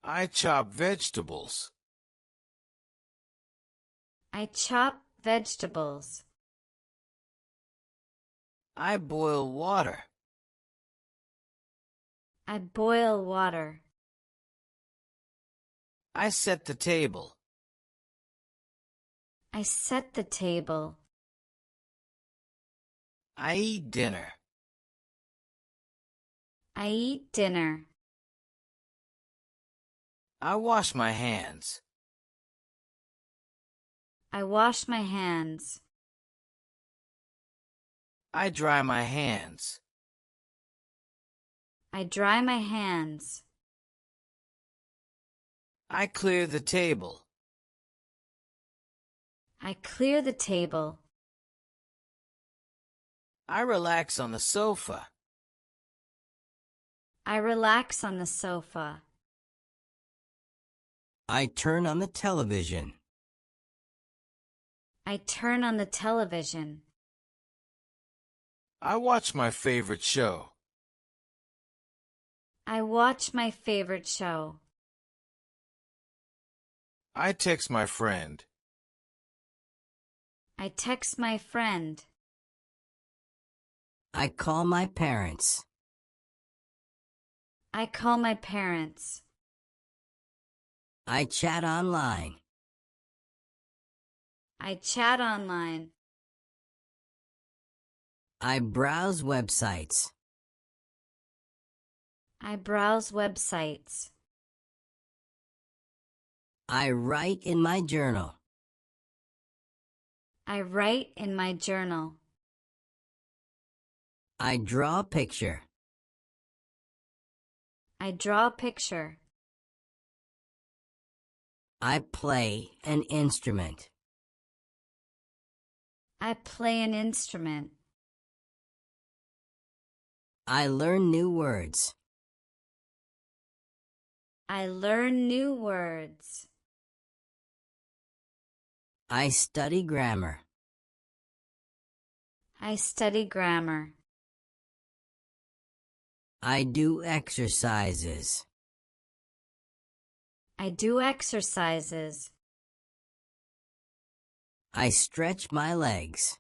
I chop vegetables. I chop vegetables. I boil water. I boil water. I set the table. I set the table. I eat dinner. I eat dinner. I wash my hands. I wash my hands. I dry my hands. I dry my hands. I clear the table. I clear the table. I relax on the sofa. I relax on the sofa. I turn on the television. I turn on the television. I watch my favorite show. I watch my favorite show. I text my friend. I text my friend. I call my parents. I call my parents. I chat online. I chat online. I browse websites. I browse websites. I write in my journal. I write in my journal. I draw a picture. I draw a picture. I play an instrument. I play an instrument. I learn new words. I learn new words. I study grammar. I study grammar. I do exercises. I do exercises. I stretch my legs.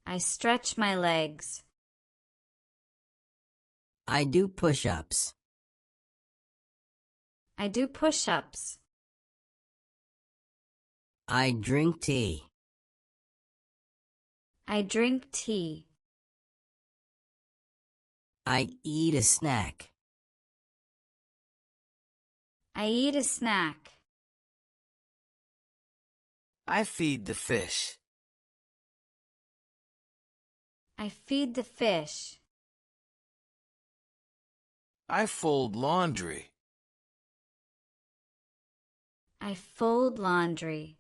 I stretch my legs. I do push-ups. I do push-ups. I drink tea. I drink tea. I eat a snack. I eat a snack. I feed the fish. I feed the fish. I fold laundry. I fold laundry.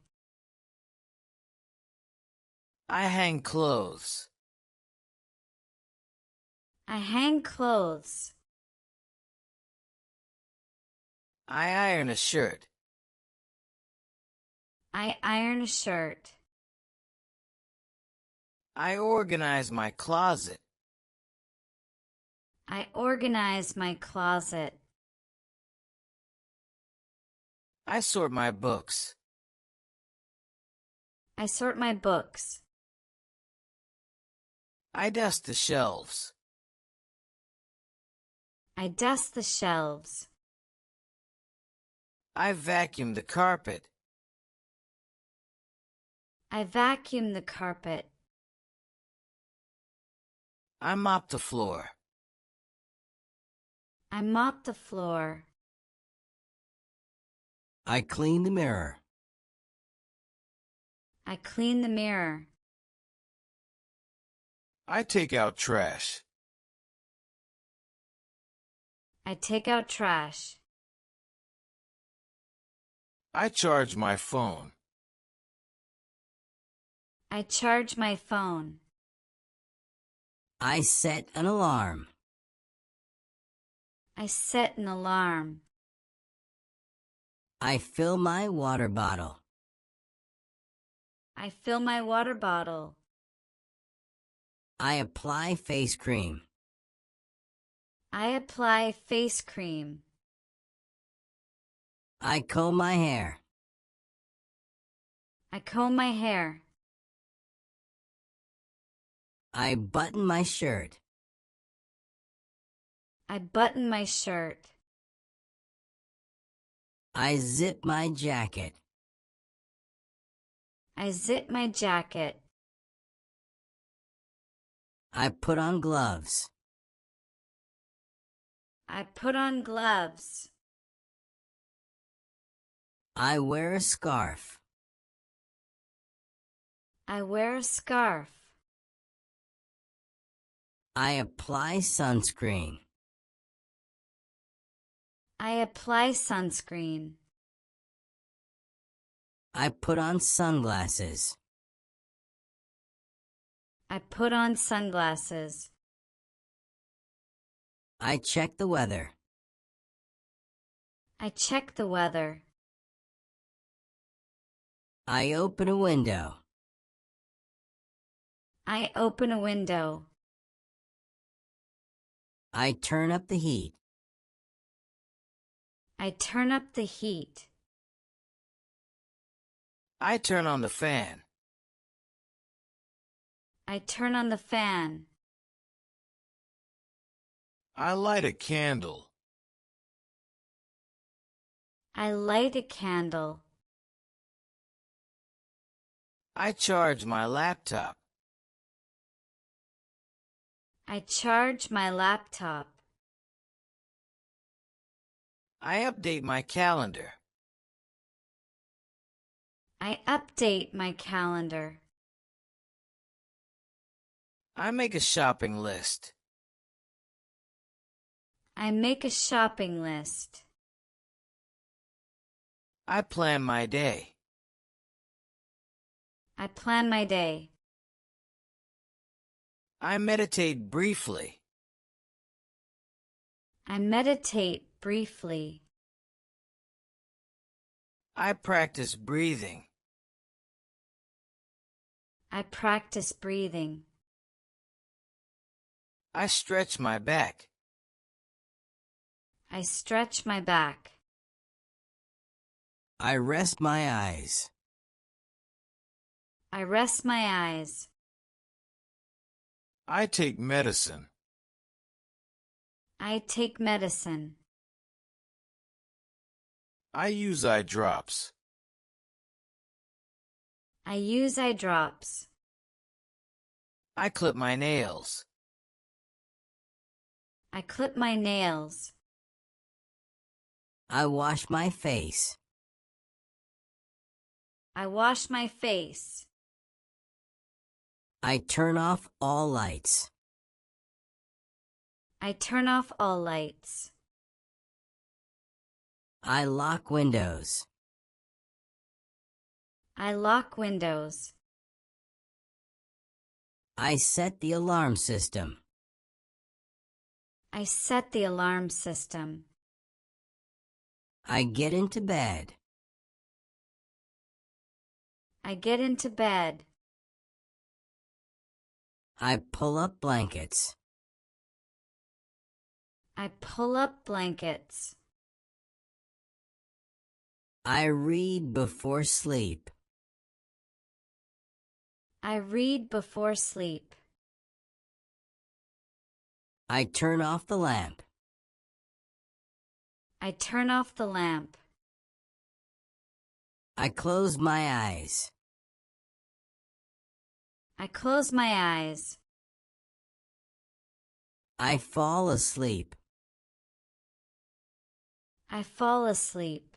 I hang clothes. I hang clothes. I iron a shirt. I iron a shirt. I organize my closet. I organize my closet. I sort my books. I sort my books. I dust the shelves. I dust the shelves. I vacuum the carpet. I vacuum the carpet. I mop the floor. I mop the floor. I clean the mirror. I clean the mirror. I take out trash. I take out trash. I charge my phone. I charge my phone. I set an alarm. I set an alarm. I fill my water bottle. I fill my water bottle. I apply face cream. I apply face cream. I comb my hair. I comb my hair. I button my shirt. I button my shirt. I zip my jacket. I zip my jacket. I put on gloves. I put on gloves. I wear a scarf. I wear a scarf. I apply sunscreen. I apply sunscreen. I put on sunglasses. I put on sunglasses. I check the weather. I check the weather. I open a window. I open a window. I turn up the heat. I turn up the heat. I turn on the fan. I turn on the fan. I light a candle. I light a candle. I charge my laptop. I charge my laptop. I update my calendar. I update my calendar. I make a shopping list. I make a shopping list. I plan my day. I plan my day. I meditate briefly. I meditate briefly. I practice breathing. I practice breathing. I stretch my back. I stretch my back. I rest my eyes. I rest my eyes. I take medicine. I take medicine. I use eye drops. I use eye drops. I clip my nails. I clip my nails. I wash my face. I wash my face. I turn off all lights. I turn off all lights. I lock windows. I lock windows. I set the alarm system. I set the alarm system. I get into bed. I get into bed. I pull up blankets. I pull up blankets. I read before sleep. I read before sleep. I turn off the lamp. I turn off the lamp. I close my eyes. I close my eyes. I fall asleep. I fall asleep.